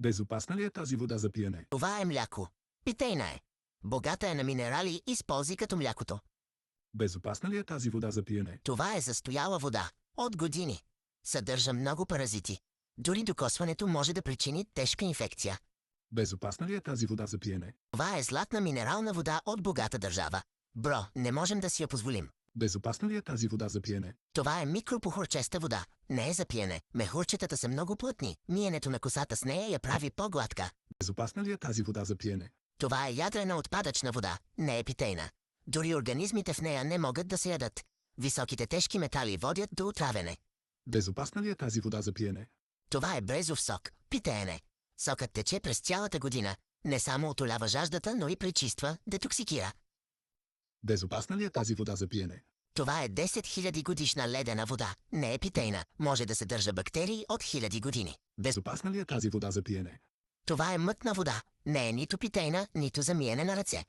Безопасна ли е тази вода за пиене? Това е мляко. Питейна е. Богата е на минерали и използи като млякото. Безопасна ли е тази вода за пиене? Това е застояла вода. От години. Съдържа много паразити. Дори докосването може да причини тежка инфекция. Безопасна ли е тази вода за пиене? Това е златна минерална вода от богата държава. Бро, не можем да си я позволим. Безопасна ли е тази вода за пиене? Това е микропохорчеста вода. Не е за пиене. Мехурчетата са много плътни. Миенето на косата с нея я прави по-гладка. Безопасна ли е тази вода за пиене? Това е ядрена отпадъчна вода. Не е питейна. Дори организмите в нея не могат да се ядат. Високите тежки метали водят до отравяне. Безопасна ли е тази вода за пиене? Това е брезов сок. Питеене. Сокът тече през цялата година. Не само отолява жаждата, но и пречиства, детоксикира. Безопасна ли е тази вода за пиене? Това е 10 000 годишна ледена вода. Не е питейна. Може да съдържа бактерии от 1000 години. Безопасна ли е тази вода за пиене? Това е мътна вода. Не е нито питейна, нито за миене на ръце.